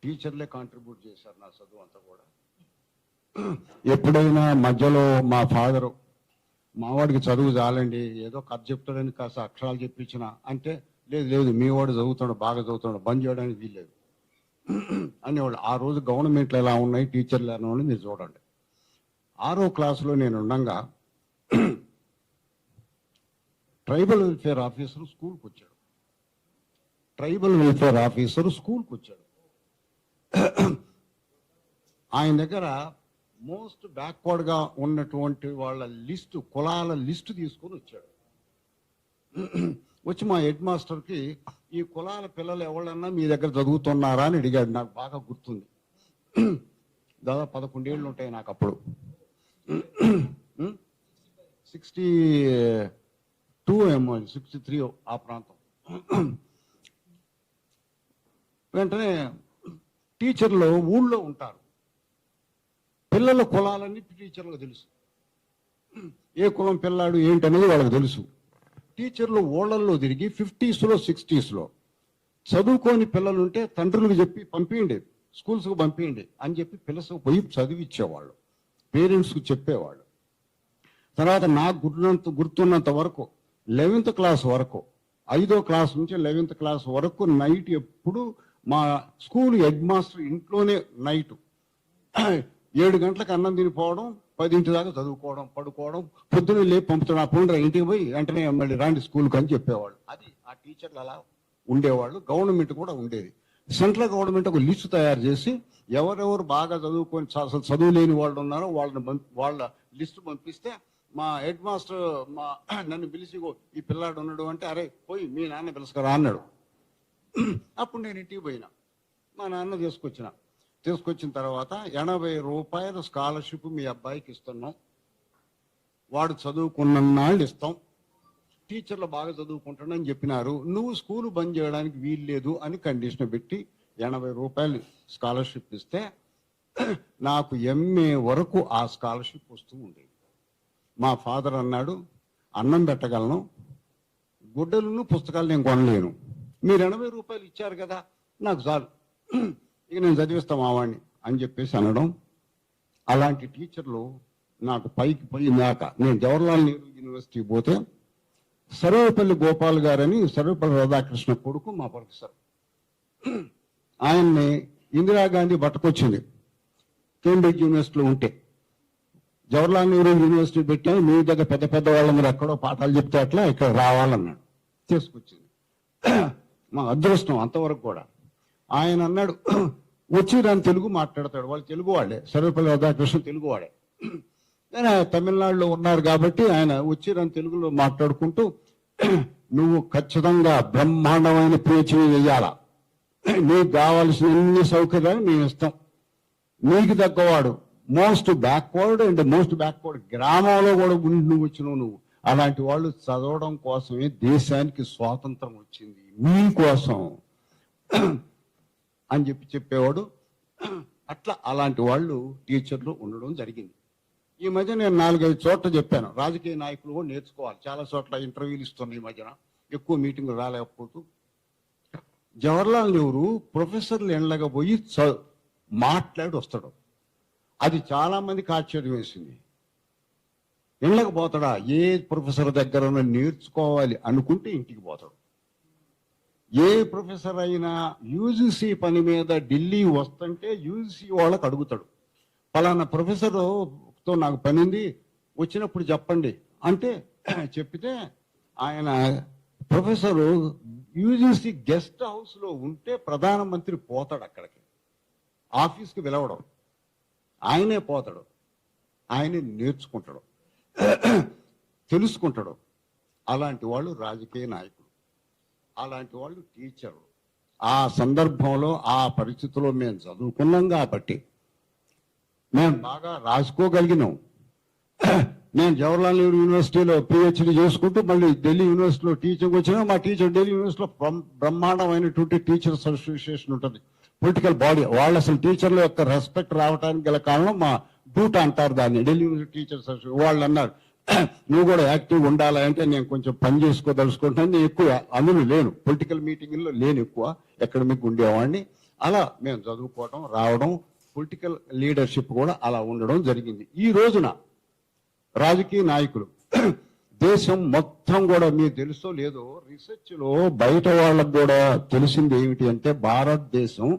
టీచర్లే contribute చేశారు నా చదువు అంతా కూడా. ఎప్పుడైనా మధ్యలో మా ఫాదరు మావాడికి చదువు చాలండి, ఏదో కథ చెప్తాడని కాస్త అక్షరాలు చెప్పించిన అంటే, లేదు లేదు మీ వాడు చదువుతాడు, బాగా చదువుతాడు, బంద్ చేయడానికి వీల్లేదు అనేవాళ్ళు. ఆ రోజు గవర్నమెంట్లు ఎలా ఉన్నాయి, టీచర్లు ఎలా ఉన్నాయి మీరు చూడండి. 6వ క్లాసులో నేను ఉండగా ట్రైబల్ వెల్ఫేర్ ఆఫీసర్ స్కూల్కి వచ్చాడు. ఆయన దగ్గర మోస్ట్ బ్యాక్వర్డ్గా ఉన్నటువంటి వాళ్ళ లిస్టు, కులాల లిస్టు తీసుకొని వచ్చాడు. వచ్చి మా హెడ్ మాస్టర్కి ఈ కులాల పిల్లలు ఎవరన్నా మీ దగ్గర చదువుతున్నారా అని అడిగాడు. నాకు బాగా గుర్తుంది, దాదాపు 11 ఏళ్ళు ఉంటాయి నాకు అప్పుడు. 62 ఏమో 63 ఆ ప్రాంతం. వెంటనే టీచర్లు ఊళ్ళో ఉంటారు, పిల్లల కులాలన్నీ టీచర్లకు తెలుసు, ఏ కులం పిల్లాడు ఏంటనేది వాళ్ళకి తెలుసు. టీచర్లు ఊళ్ళల్లో తిరిగి 50s, 60s చదువుకోని పిల్లలు ఉంటే తండ్రులకు చెప్పి పంపించండి, స్కూల్స్కి పంపించండి అని చెప్పి పిల్లలకు పోయి చదివిచ్చేవాళ్ళు, పేరెంట్స్కి చెప్పేవాళ్ళు. తర్వాత నాకు గుర్తున్నంత వరకు 11th క్లాస్ వరకు, 5వ క్లాస్ నుంచి 11th క్లాస్ వరకు నైట్ ఎప్పుడు మా స్కూల్ హెడ్ మాస్టర్ ఇంట్లోనే నైట్ 7 గంటలకు అన్నం తినిపోవడం, 10 దాకా చదువుకోవడం, పడుకోవడం, పొద్దున్న లేపు పంపుతున్నా పోండ్రా ఇంటికి పోయి వెంటనే మళ్ళీ రాండి స్కూల్కి అని చెప్పేవాళ్ళు. అది ఆ టీచర్లు అలా ఉండేవాళ్ళు. గవర్నమెంట్ కూడా ఉండేది. సెంట్రల్ గవర్నమెంట్ ఒక లిస్టు తయారు చేసి ఎవరెవరు బాగా చదువుకొని చదువు లేని వాళ్ళు ఉన్నారో వాళ్ళ లిస్టు పంపిస్తే మా హెడ్ మాస్టర్ నన్ను పిలిచి ఈ పిల్లాడు ఉన్నాడు అంటే, అరే పోయి మీ నాన్న పిలుచుకురా అన్నాడు. అప్పుడు నేను ఇంటికి పోయినా, మా నాన్న తీసుకొచ్చిన తర్వాత 80 రూపాయల స్కాలర్షిప్ మీ అబ్బాయికి ఇస్తున్నాం, వాడు చదువుకున్నాళ్ళు ఇస్తాం, టీచర్లు బాగా చదువుకుంటాడని చెప్పినారు, నువ్వు స్కూల్ బంద్ చేయడానికి వీల్లేదు అని కండిషన్ పెట్టి 80 రూపాయలు స్కాలర్షిప్ ఇస్తే నాకు MA వరకు ఆ స్కాలర్షిప్ వస్తూ ఉండేది. మా ఫాదర్ అన్నాడు, అన్నం పెట్టగలను, గుడ్డలను పుస్తకాలు నేను కొనలేను, మీరు 80 రూపాయలు ఇచ్చారు కదా నాకు చాలు, ఇక నేను చదివిస్తాం మావాడిని అని చెప్పేసి అనడం. అలాంటి టీచర్లు నాకు పైకి పోయినాక నేను జవహర్లాల్ నెహ్రూ యూనివర్సిటీ పోతే సర్వేపల్లి గోపాల్ గారని, సర్వేపల్లి రాధాకృష్ణ కొడుకు మా ప్రొఫెసర్, ఆయన్ని ఇందిరాగాంధీ పట్టుకొచ్చింది కేంబ్రిడ్జ్ యూనివర్సిటీలో ఉంటే. జవహర్లాల్ నెహ్రూ యూనివర్సిటీ పెట్టాను, మీ దగ్గర పెద్ద పెద్ద వాళ్ళ మీరు ఎక్కడో పాఠాలు చెప్తే అట్లా ఇక్కడ రావాలన్నాడు, తీసుకొచ్చింది. మా అదృష్టం అంతవరకు కూడా. ఆయన అన్నాడు, వచ్చి దాని తెలుగు మాట్లాడతాడు, వాళ్ళు తెలుగు వాడే, సర్వేపల్లి రాధాకృష్ణ తెలుగు వాడే, కానీ తమిళనాడులో ఉన్నారు కాబట్టి ఆయన వచ్చి దాని తెలుగులో మాట్లాడుకుంటూ, నువ్వు ఖచ్చితంగా బ్రహ్మాండమైన PhD వెయ్యాలా, నీకు కావాల్సిన ఎన్ని సౌకర్యాలు మేము ఇస్తాం, నీకు తగ్గవాడు మోస్ట్ బ్యాక్వర్డ్ గ్రామంలో కూడా నువ్వు వచ్చినావు, నువ్వు అలాంటి వాళ్ళు చదవడం కోసమే దేశానికి స్వాతంత్రం వచ్చింది, మీకోసం అని చెప్పేవాడు. అట్లా అలాంటి వాళ్ళు టీచర్లు ఉండడం జరిగింది. ఈ మధ్య నేను 4-5 చోట్ల చెప్పాను, రాజకీయ నాయకులు కూడా నేర్చుకోవాలి, చాలా చోట్ల ఇంటర్వ్యూలు ఇస్తున్నాయి ఈ మధ్యన, ఎక్కువ మీటింగ్లు రాలేకపోతూ. జవహర్లాల్ నెహ్రూ ప్రొఫెసర్లు ఎండ్లగా పోయి మాట్లాడి వస్తాడు, అది చాలా మందికి ఆశ్చర్యం వేసింది. ఎండ్లకు పోతాడా, ఏ ప్రొఫెసర్ దగ్గర నేర్చుకోవాలి అనుకుంటే ఇంటికి పోతాడు. ఏ ప్రొఫెసర్ అయినా UGC పని మీద ఢిల్లీ వస్తుంటే UGC వాళ్ళకి అడుగుతాడు, పలానా ప్రొఫెసర్తో నాకు పని ఉంది వచ్చినప్పుడు చెప్పండి అంటే చెప్పితే ఆయన ప్రొఫెసరు UGC గెస్ట్ హౌస్లో ఉంటే ప్రధానమంత్రి పోతాడు అక్కడికి, ఆఫీస్కి పిలవడం, ఆయనే పోతాడు, ఆయనే నేర్చుకుంటాడు, తెలుసుకుంటాడు. అలాంటి వాళ్ళు రాజకీయ నాయకులు, అలాంటి వాళ్ళు టీచర్లు. ఆ సందర్భంలో ఆ పరిస్థితిలో మేము చదువుకున్నాం కాబట్టి మేము బాగా రాసుకోగలిగినాం. నేను జవహర్లాల్ నెహ్రూ యూనివర్సిటీలో PhD చేసుకుంటూ మళ్ళీ ఢిల్లీ యూనివర్సిటీలో టీచింగ్ వచ్చినా, మా టీచర్ ఢిల్లీ యూనివర్సిటీలో బ్రహ్మాండమైనటువంటి టీచర్స్ అసోసియేషన్ ఉంటుంది, పొలిటికల్ బాడీ. వాళ్ళు అసలు టీచర్ల యొక్క రెస్పెక్ట్ రావడానికి గల కారణం మా డూట్ అంటారు దాన్ని, ఢిల్లీ యూనివర్సిటీ టీచర్స్ అసోసియేషన్. వాళ్ళు అన్నారు, నువ్వు కూడా యాక్టివ్ ఉండాలంటే నేను కొంచెం పని చేసుకోదలుచుకుంటాను, నేను ఎక్కువ అందులో లేను, పొలిటికల్ మీటింగ్లో లేను, ఎక్కువ అకాడమిక్ ఉండేవాడిని. అలా మేము చదువుకోవడం రావడం, పొలిటికల్ లీడర్షిప్ కూడా అలా ఉండడం జరిగింది. ఈ రోజున రాజకీయ నాయకులు దేశం మొత్తం కూడా మీకు తెలుసో లేదో రీసెర్చ్లో బయట వాళ్ళకు కూడా తెలిసింది ఏమిటి అంటే భారతదేశం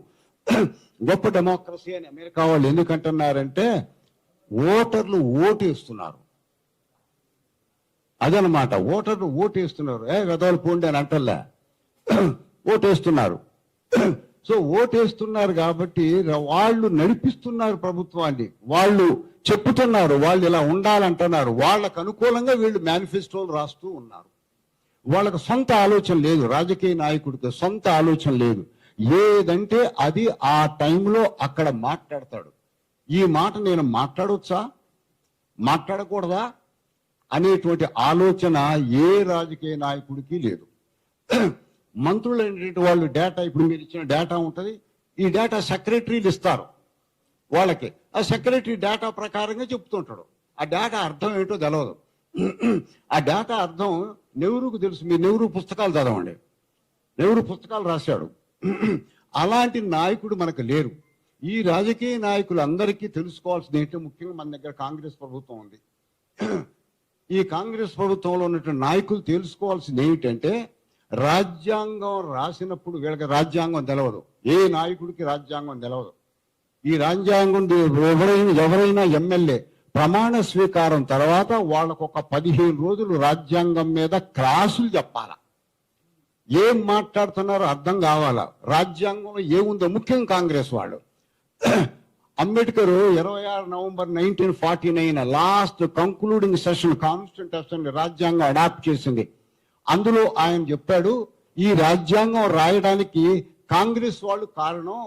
గొప్ప డెమోక్రసీ అని అమెరికా వాళ్ళు ఎందుకంటున్నారంటే ఓటర్లు ఓటేస్తున్నారు. అదనమాట, ఓటర్లు ఓటేస్తున్నారు. గదవాళ్ళు పోండి అని అంటల్లా, ఓటేస్తున్నారు. సో ఓటేస్తున్నారు కాబట్టి వాళ్ళు నడిపిస్తున్నారు ప్రభుత్వాన్ని, వాళ్ళు చెప్పుతున్నారు, వాళ్ళు ఇలా ఉండాలంటున్నారు. వాళ్ళకు అనుకూలంగా వీళ్ళు మేనిఫెస్టోలు రాస్తూ ఉన్నారు. వాళ్ళకు సొంత ఆలోచన లేదు, రాజకీయ నాయకుడికి సొంత ఆలోచన లేదు. ఏదంటే అది ఆ టైంలో అక్కడ మాట్లాడతాడు. ఈ మాట నేను మాట్లాడవచ్చా, మాట్లాడకూడదా అనేటువంటి ఆలోచన ఏ రాజకీయ నాయకుడికి లేదు. మంత్రులు అనేటువంటి వాళ్ళు డేటా, ఇప్పుడు మీరు ఇచ్చిన డేటా ఉంటుంది, ఈ డేటా సెక్రటరీలు ఇస్తారు వాళ్ళకి. ఆ సెక్రటరీ డేటా ప్రకారంగా చెప్తుంటాడు. ఆ డేటా అర్థం ఏంటో తెలవదు. ఆ డేటా అర్థం నెహ్రూకు తెలుసు. మీరు నెహ్రూ పుస్తకాలు చదవండి, నెహ్రూ పుస్తకాలు రాశాడు. అలాంటి నాయకుడు మనకు లేరు. ఈ రాజకీయ నాయకులు అందరికీ తెలుసుకోవాల్సింది ఏంటంటే, ముఖ్యంగా మన దగ్గర కాంగ్రెస్ ప్రభుత్వం ఉంది. ఈ కాంగ్రెస్ ప్రభుత్వంలో ఉన్నటువంటి నాయకులు తెలుసుకోవాల్సింది ఏమిటంటే, రాజ్యాంగం రాసినప్పుడు వీళ్ళకి రాజ్యాంగం తెలవదు. ఏ నాయకుడికి రాజ్యాంగం తెలవదు. ఈ రాజ్యాంగం ఎవరైనా ఎమ్మెల్యే ప్రమాణ స్వీకారం తర్వాత వాళ్ళకు ఒక 15 రోజులు రాజ్యాంగం మీద క్లాసులు చెప్పాలా. ఏం మాట్లాడుతున్నారో అర్థం కావాలా. రాజ్యాంగంలో ఏముందో ముఖ్యం కాంగ్రెస్ వాళ్ళు. Ambedkar 26 November 1949 last concluding session, constituent assembly రాజ్యాంగం అడాప్ట్ చేసింది. అందులో ఆయన చెప్పాడు, ఈ రాజ్యాంగం రాయడానికి కాంగ్రెస్ వాళ్ళు కారణం,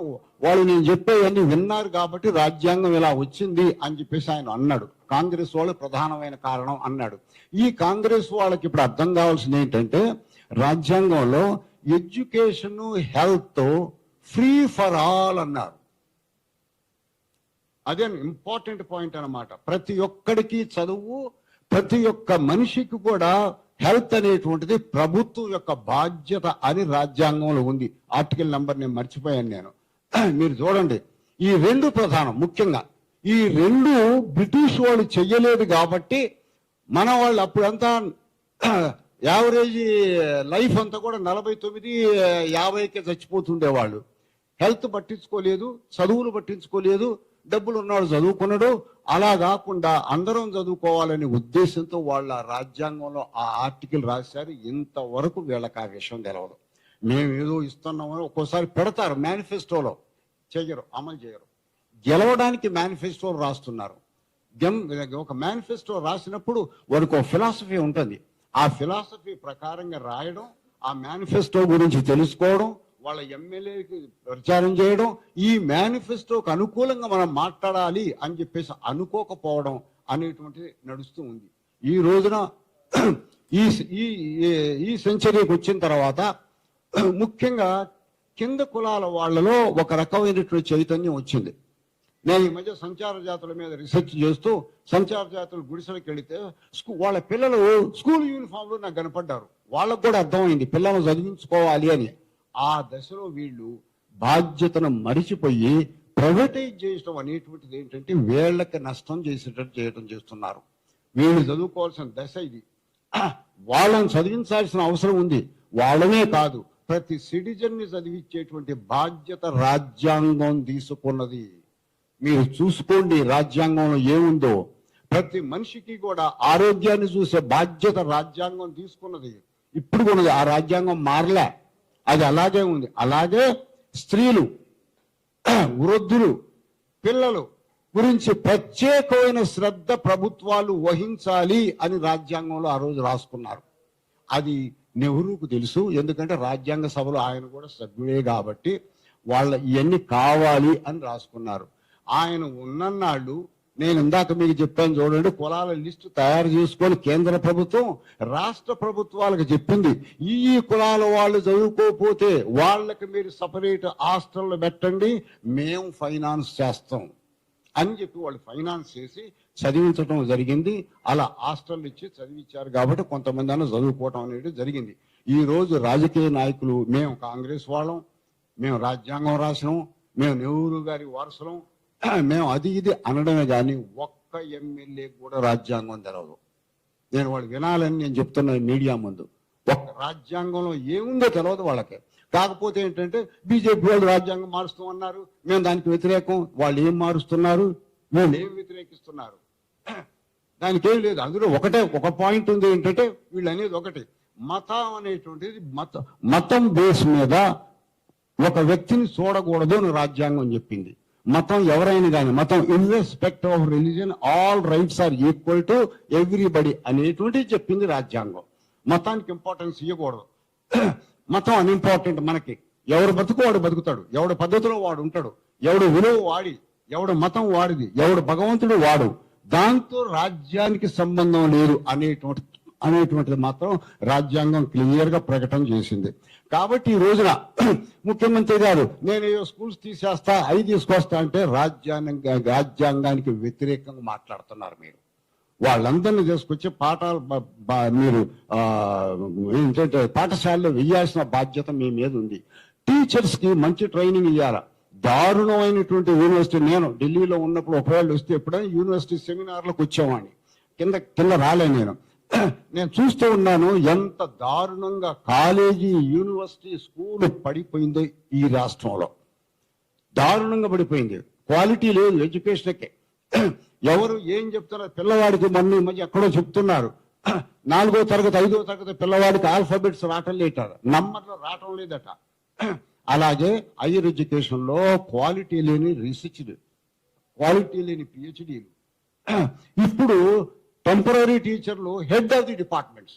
వాళ్ళు నేను చెప్పేవన్నీ విన్నారు కాబట్టి రాజ్యాంగం ఇలా వచ్చింది అని చెప్పేసి ఆయన అన్నాడు. కాంగ్రెస్ వాళ్ళు ప్రధానమైన కారణం అన్నాడు. ఈ కాంగ్రెస్ వాళ్ళకి ఇప్పుడు అర్థం కావాల్సింది ఏంటంటే, రాజ్యాంగంలో education, health free for all అన్నారు. అదే ఇంపార్టెంట్ పాయింట్ అన్నమాట. ప్రతి ఒక్కడికి చదువు, ప్రతి ఒక్క మనిషికి కూడా హెల్త్ అనేటువంటిది ప్రభుత్వం యొక్క బాధ్యత అని రాజ్యాంగంలో ఉంది. ఆర్టికల్ నెంబర్ నేను మర్చిపోయాను నేను. మీరు చూడండి, ఈ రెండు ప్రధానం. ముఖ్యంగా ఈ రెండు బ్రిటిష్ వాళ్ళు చెయ్యలేదు కాబట్టి మన వాళ్ళు అప్పుడంతా యావరేజ్ లైఫ్ అంతా కూడా 49-50కే చచ్చిపోతుండేవాళ్ళు. హెల్త్ పట్టించుకోలేదు, చదువులు పట్టించుకోలేదు, డబ్బులు ఉన్నాడు చదువుకున్నాడు. అలా కాకుండా అందరం చదువుకోవాలనే ఉద్దేశంతో వాళ్ళ రాజ్యాంగంలో ఆ ఆర్టికల్ రాశారు. ఇంతవరకు వీళ్ళకి ఆ విషయం తెలవదు. మేము ఏదో ఇస్తున్నామని ఒక్కోసారి పెడతారు మేనిఫెస్టోలో, చెయ్యరు, అమలు చేయరు. గెలవడానికి మేనిఫెస్టోలు రాస్తున్నారు. ఒక మేనిఫెస్టో రాసినప్పుడు వారికి ఒక ఫిలాసఫీ ఉంటుంది. ఆ ఫిలాసఫీ ప్రకారంగా రాయడం, ఆ మేనిఫెస్టో గురించి తెలుసుకోవడం, వాళ్ళ ఎమ్మెల్యేకి ప్రచారం చేయడం, ఈ మేనిఫెస్టోకి అనుకూలంగా మనం మాట్లాడాలి అని చెప్పేసి అనుకోకపోవడం అనేటువంటిది నడుస్తూ ఉంది. ఈ రోజున ఈ సెంచరీకి వచ్చిన తర్వాత ముఖ్యంగా కింద కులాల వాళ్ళలో ఒక రకమైనటువంటి చైతన్యం వచ్చింది. నేను ఈ మధ్య సంచార జాతుల మీద రీసెర్చ్ చేస్తూ సంచార జాతుల గుడిసెలకు వెళితే వాళ్ళ పిల్లలు స్కూల్ యూనిఫామ్లో నాకు కనపడ్డారు. వాళ్ళకు కూడా అర్థమైంది పిల్లలను చదివించుకోవాలి అని. ఆ దశలో వీళ్ళు బాధ్యతను మరిచిపోయి ప్రైవేటైజ్ చేయడం అనేటువంటిది ఏంటంటే వీళ్ళకి నష్టం చేసేటట్టు చేయడం చేస్తున్నారు. వీళ్ళు చదువుకోవాల్సిన దశ ఇది. వాళ్ళని చదివించాల్సిన అవసరం ఉంది. వాళ్ళనే కాదు, ప్రతి సిటిజన్ని చదివించేటువంటి బాధ్యత రాజ్యాంగం తీసుకున్నది. మీరు చూసుకోండి రాజ్యాంగంలో ఏముందో. ప్రతి మనిషికి కూడా ఆరోగ్యాన్ని చూసే బాధ్యత రాజ్యాంగం తీసుకున్నది. ఇప్పుడు ఉన్నది, ఆ రాజ్యాంగం మారలే, అది అలాగే ఉంది. అలాగే స్త్రీలు, వృద్ధులు, పిల్లలు గురించి ప్రత్యేకమైన శ్రద్ధ ప్రభుత్వాలు వహించాలి అని రాజ్యాంగంలో ఆ రోజు రాసుకున్నారు. అది నెహ్రూకు తెలుసు, ఎందుకంటే రాజ్యాంగ సభలో ఆయన కూడా సభ్యుడే కాబట్టి వాళ్ళ ఇవన్నీ కావాలి అని రాసుకున్నారు. ఆయన ఉన్నన్నాళ్ళు నేను ఇందాక మీకు చెప్పాను చూడండి, కులాల లిస్టు తయారు చేసుకొని కేంద్ర ప్రభుత్వం రాష్ట్ర ప్రభుత్వాలకు చెప్పింది, ఈ కులాల వాళ్ళు చదువుకోకపోతే వాళ్ళకి మీరు సపరేట్ హాస్టల్లో పెట్టండి, మేము ఫైనాన్స్ చేస్తాం అని చెప్పి వాళ్ళు ఫైనాన్స్ చేసి చదివించడం జరిగింది. అలా హాస్టల్ ఇచ్చి చదివించారు కాబట్టి కొంతమంది అన్న చదువుకోవటం అనేది జరిగింది. ఈ రోజు రాజకీయ నాయకులు, మేము కాంగ్రెస్ వాళ్ళం, మేము రాజ్యాంగం రాసినాం, మేము నెహ్రూ గారి వారసులం, మేము అది ఇది అనడమే కానీ ఒక్క ఎమ్మెల్యే కూడా రాజ్యాంగం తెలవదు. నేను వాళ్ళు వినాలని నేను చెప్తున్నా మీడియా ముందు. ఒక్క రాజ్యాంగంలో ఏముందో తెలియదు వాళ్ళకి. కాకపోతే ఏంటంటే బీజేపీ వాళ్ళు రాజ్యాంగం మారుస్తామన్నారు, మేము దానికి వ్యతిరేకం. వాళ్ళు ఏం మారుస్తున్నారు, వీళ్ళు ఏం వ్యతిరేకిస్తున్నారు, దానికి ఏం లేదు. అందులో ఒక పాయింట్ ఉంది ఏంటంటే వీళ్ళు అనేది ఒకటి, మతం అనేటువంటిది మతం బేస్ మీద ఒక వ్యక్తిని చూడకూడదు అని రాజ్యాంగం చెప్పింది. మతం ఎవరైనా కానీ, మతం irrespective of religion all rights are equal to everybody అనేటువంటిది చెప్పింది రాజ్యాంగం. మతానికి ఇంపార్టెన్స్ ఇవ్వకూడదు. మతం అన్ఇంపార్టెంట్ మనకి. ఎవడు బతుకు వాడు బతుకుతాడు, ఎవడు పద్ధతిలో వాడు ఉంటాడు, ఎవడు విలువ వాడి, ఎవడు మతం వాడిది, ఎవడు భగవంతుడు వాడు, దాంతో రాజ్యానికి సంబంధం లేదు అనేటువంటిది మాత్రం రాజ్యాంగం క్లియర్ గా ప్రకటన చేసింది. కాబట్టి ఈ రోజున ముఖ్యమంత్రి గారు నేను స్కూల్స్ తీసేస్తా, అవి తీసుకొస్తా అంటే రాజ్యాంగానికి వ్యతిరేకంగా మాట్లాడుతున్నారు మీరు. వాళ్ళందరినీ తీసుకొచ్చి పాఠాలు మీరు ఏంటంటే పాఠశాలలో వెయ్యాల్సిన బాధ్యత మీ మీద ఉంది. టీచర్స్ కి మంచి ట్రైనింగ్ ఇవ్వాలా. దారుణమైనటువంటి యూనివర్సిటీ, నేను ఢిల్లీలో ఉన్నప్పుడు ఒకవేళ వస్తే ఎప్పుడైనా యూనివర్సిటీ సెమినార్లకు వచ్చేవాడిని, కింద రాలే నేను చూస్తూ ఉన్నాను ఎంత దారుణంగా కాలేజీ యూనివర్సిటీ స్కూల్ పడిపోయిందో ఈ రాష్ట్రంలో. దారుణంగా పడిపోయింది. క్వాలిటీ లేదు ఎడ్యుకేషన్కే. ఎవరు ఏం చెప్తున్నారు పిల్లవాడికి, మొన్న మధ్య ఎక్కడో చెప్తున్నారు 4వ తరగతి 5వ తరగతి పిల్లవాడికి ఆల్ఫాబెట్స్ రావటం లేట, నంబర్లు రావటం లేదట. అలాగే హైయర్ ఎడ్యుకేషన్ లో క్వాలిటీ లేని రీసెర్చ్, క్వాలిటీ లేని పిహెచ్డీలు. ఇప్పుడు టెంపరీ టీచర్లు హెడ్ ఆఫ్ ది డిపార్ట్మెంట్స్.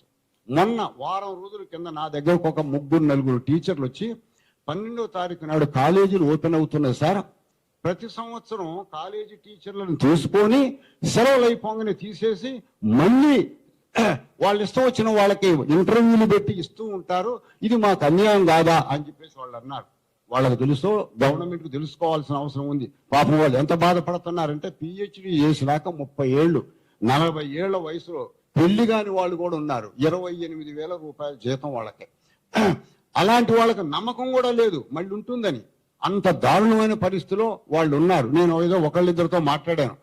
మొన్న వారం రోజుల కింద నా దగ్గరకు ఒక 3-4 టీచర్లు వచ్చి 12వ తారీఖు నాడు కాలేజీలు ఓపెన్ అవుతున్నాయి సార్, ప్రతి సంవత్సరం కాలేజీ టీచర్లను తీసుకొని సెలవులు అయిపోగానే తీసేసి మళ్ళీ వాళ్ళు ఇష్టం వచ్చిన వాళ్ళకి ఇంటర్వ్యూలు పెట్టి ఇస్తూ ఉంటారు, ఇది మాకు అన్యాయం కాదా అని చెప్పేసి వాళ్ళు అన్నారు. వాళ్ళకి తెలుసో గవర్నమెంట్ కు తెలుసుకోవాల్సిన అవసరం ఉంది. పాపం వాళ్ళు ఎంత బాధపడుతున్నారంటే పిహెచ్డీ చేసినాక 30 ఏళ్ళు 40 ఏళ్ల వయసులో పెళ్లి కాని వాళ్ళు కూడా ఉన్నారు. 28,000 రూపాయల జీతం వాళ్ళకి. అలాంటి వాళ్ళకి నమ్మకం కూడా లేదు మళ్ళీ ఉంటుందని. అంత దారుణమైన పరిస్థితిలో వాళ్ళు ఉన్నారు. నేను ఏదో ఒకళ్ళిద్దరితో మాట్లాడాను,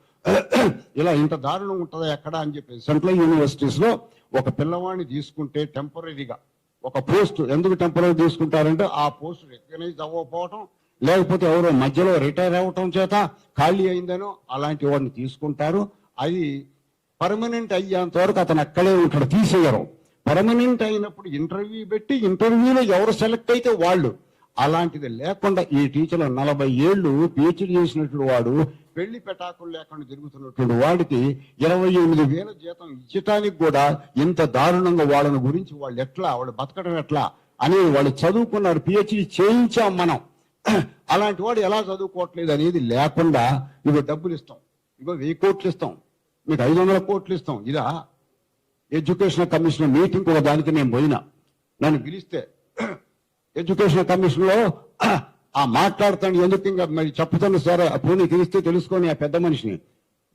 ఇలా ఇంత దారుణం ఉంటుందా ఎక్కడ అని చెప్పి. సెంట్రల్ యూనివర్సిటీస్ లో ఒక పిల్లవాడిని తీసుకుంటే టెంపరీగా ఒక పోస్ట్, ఎందుకు టెంపరీ తీసుకుంటారంటే ఆ పోస్ట్ రికగ్నైజ్ అవ్వకపోవటం, లేకపోతే ఎవరో మధ్యలో రిటైర్ అవ్వటం చేత ఖాళీ అయిందనో అలాంటి వాడిని తీసుకుంటారు. అది పర్మనెంట్ అయ్యేంత వరకు అతను అక్కడే ఉంటాడు, తీసేయరు. పర్మనెంట్ అయినప్పుడు ఇంటర్వ్యూ పెట్టి ఇంటర్వ్యూలో ఎవరు సెలెక్ట్ అయితే వాళ్ళు. అలాంటిది లేకుండా ఈ టీచర్లు 40 ఏళ్ళు పిహెచ్డీ చేసినటువంటి వాడు పెళ్లి పెటాకులు లేకుండా తిరుగుతున్నటువంటి వాడికి 28,000 జీతం ఇచ్చటానికి కూడా ఇంత దారుణంగా వాళ్ళని గురించి వాళ్ళు ఎట్లా, వాళ్ళు బతకడం ఎట్లా అనేది వాళ్ళు చదువుకున్నారు, పిహెచ్డీ చేయించాం మనం. అలాంటి వాడు ఎలా చదువుకోవట్లేదు అనేది లేకుండా ఇగో డబ్బులు ఇస్తాం, ఇగో 1000 కోట్లు ఇస్తాం, మీకు 500 కోట్లు ఇస్తాం. ఇదా ఎడ్యుకేషన్ కమిషన్ మీటింగ్ ఒక దానికి నేను పోయినా, నన్ను పిలిస్తే ఎడ్యుకేషన్ కమిషన్ లో ఆ మాట్లాడుతాను, ఎందుకు ఇంకా మరి చెప్తాను సార్, అప్పుడు నీకు తెలిస్తే తెలుసుకొని ఆ పెద్ద మనిషిని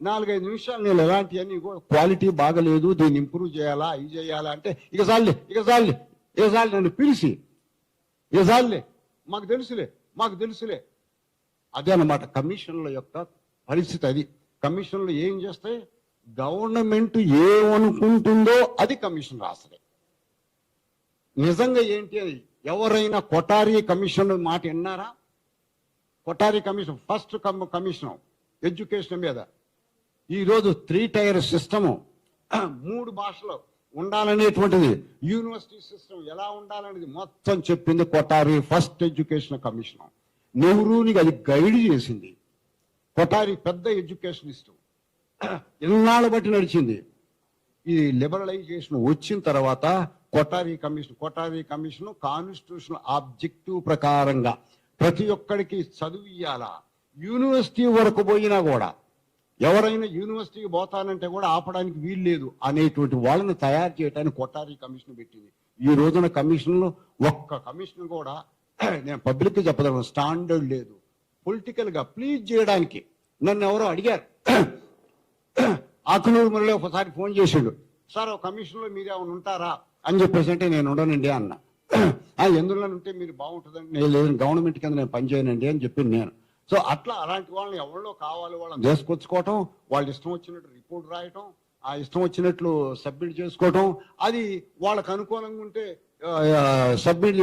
4-5 నిమిషాలు నేను ఎలాంటివన్నీ క్వాలిటీ బాగలేదు, దీన్ని ఇంప్రూవ్ చేయాలా, ఇది చేయాలా అంటే ఇక చాలు నన్ను పిలిచి ఇక చాలులే మాకు తెలుసులే. అదే అన్నమాట కమిషన్ల యొక్క పరిస్థితి. అది కమిషన్లు ఏం చేస్తాయి, గవర్నమెంట్ ఏమనుకుంటుందో అది కమిషన్ రాస్తుంది. నిజంగా ఏంటి అది, ఎవరైనా కొఠారి కమిషన్ మాట విన్నారా? Kothari commission first commission education మీద ఈరోజు 3 టైర్ సిస్టము 3 భాషలు ఉండాలనేటువంటిది, యూనివర్సిటీ సిస్టమ్ ఎలా ఉండాలనేది మొత్తం చెప్పింది కొఠారి ఫస్ట్ ఎడ్యుకేషన్ కమిషన్. నెహ్రూని అది గైడ్ చేసింది. కొఠారి పెద్ద ఎడ్యుకేషనిస్ట్, ఎన్నాళ్ళు బట్టి నడిచింది. ఈ లిబరలైజేషన్ వచ్చిన తర్వాత కొఠారి కమిషన్ కాన్స్టిట్యూషనల్ ఆబ్జెక్టివ్ ప్రకారంగా ప్రతి ఒక్కడికి చదువు ఇయ్యాలా. యూనివర్సిటీ వరకు పోయినా కూడా ఎవరైనా యూనివర్సిటీకి పోతానంటే కూడా ఆపడానికి వీలు లేదు అనేటువంటి వాళ్ళని తయారు చేయడానికి కొఠారి కమిషన్ పెట్టింది. ఈ రోజున కమిషన్లో ఒక్క కమిషన్ కూడా నేను పబ్లిక్ చెప్పదలను స్టాండర్డ్ లేదు. పొలిటికల్ గా ప్లీజ్ చేయడానికి నన్ను ఎవరో అడిగారు. ఆకునూరు మురళి ఒకసారి ఫోన్ చేసిండు, సార్ ఒక కమిషన్ లో మీరు ఏమైనా ఉంటారా అని చెప్పేసి అంటే నేను ఉండనండి అన్న. ఎందులో ఉంటే మీరు బాగుంటుందండి, నేను లేదని గవర్నమెంట్ కింద నేను పనిచేయనండి అని చెప్పింది నేను. సో అట్లా అలాంటి వాళ్ళని ఎవరిలో కావాలి వాళ్ళని చేసుకొచ్చుకోవటం, వాళ్ళు ఇష్టం వచ్చినట్టు రిపోర్ట్ రాయటం, ఆ ఇష్టం వచ్చినట్లు సబ్మిట్ చేసుకోవటం, అది వాళ్ళకు అనుకూలంగా ఉంటే సబ్మిట్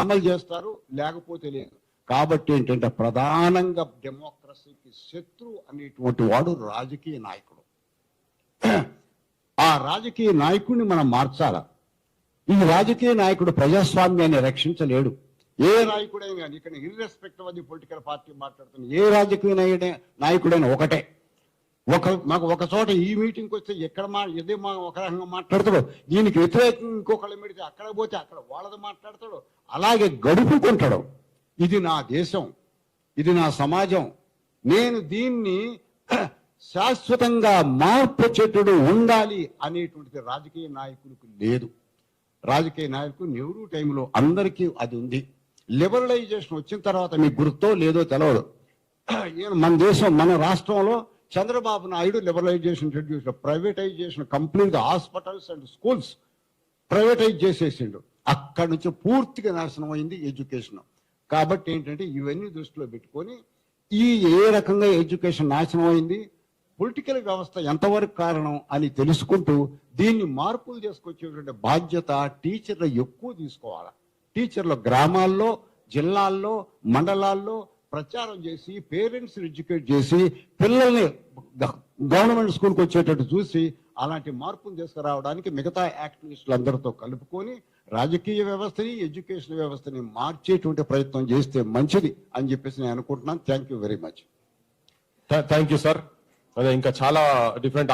అమలు చేస్తారు, లేకపోతే లేదు. కాబట్టి ఏంటంటే ప్రధానంగా డెమోక్రసీకి శత్రువు అనేటువంటి వాడు రాజకీయ నాయకుడు. ఆ రాజకీయ నాయకుడిని మనం మార్చాల. ఈ రాజకీయ నాయకుడు ప్రజాస్వామ్యాన్ని రక్షించలేడు. ఏ నాయకుడైనా కానీ, ఇక్కడ irrespective of the political party మాట్లాడుతున్న ఏ రాజకీయ నాయకుడైనా ఒకటే. మాకు ఒక చోట ఈ మీటింగ్కి వస్తే ఎక్కడ ఇదే ఒక రకంగా మాట్లాడతాడు, దీనికి వ్యతిరేకంగా ఇంకొకళ్ళు పెడితే అక్కడ పోతే అక్కడ వాళ్ళది మాట్లాడతాడు, అలాగే గడుపుకుంటాడు. ఇది నా దేశం, ఇది నా సమాజం, నేను దీన్ని శాశ్వతంగా మార్పు చెట్టుడు ఉండాలి అనేటువంటిది రాజకీయ నాయకులకు లేదు. రాజకీయ నాయకులు నెహ్రూ టైంలో అందరికీ అది ఉంది. లిబరలైజేషన్ వచ్చిన తర్వాత మీకు గుర్తో లేదో తెలియదు, మన దేశం మన రాష్ట్రంలో Chandrababu Naidu liberalization introduce, privatization complete hospitals and schools privatize చేసేసిండు. అక్కడి నుంచి పూర్తిగా నాశనం అయింది ఎడ్యుకేషన్. కాబట్టి ఏంటంటే ఇవన్నీ దృష్టిలో పెట్టుకొని ఏ రకంగా ఎడ్యుకేషన్ నాశనం అయింది, పొలిటికల్ వ్యవస్థ ఎంతవరకు కారణం అని తెలుసుకుంటూ దీన్ని మార్పులు చేసుకొచ్చేటువంటి బాధ్యత టీచర్లు ఎక్కువ తీసుకోవాలి. టీచర్లు గ్రామాల్లో, జిల్లాల్లో, మండలాల్లో ప్రచారం చేసి పేరెంట్స్ ఎడ్యుకేట్ చేసి పిల్లల్ని గవర్నమెంట్ స్కూల్కి వచ్చేటట్టు చూసి అలాంటి మార్పులు తీసుకురావడానికి మిగతా యాక్టివిస్టులు అందరితో కలుపుకొని రాజకీయ వ్యవస్థని, ఎడ్యుకేషన్ వ్యవస్థని మార్చేటువంటి ప్రయత్నం చేస్తే మంచిది అని చెప్పేసి నేను అనుకుంటున్నాను. Thank you very much. Thank you sir. అదే ఇంకా చాలా డిఫరెంట్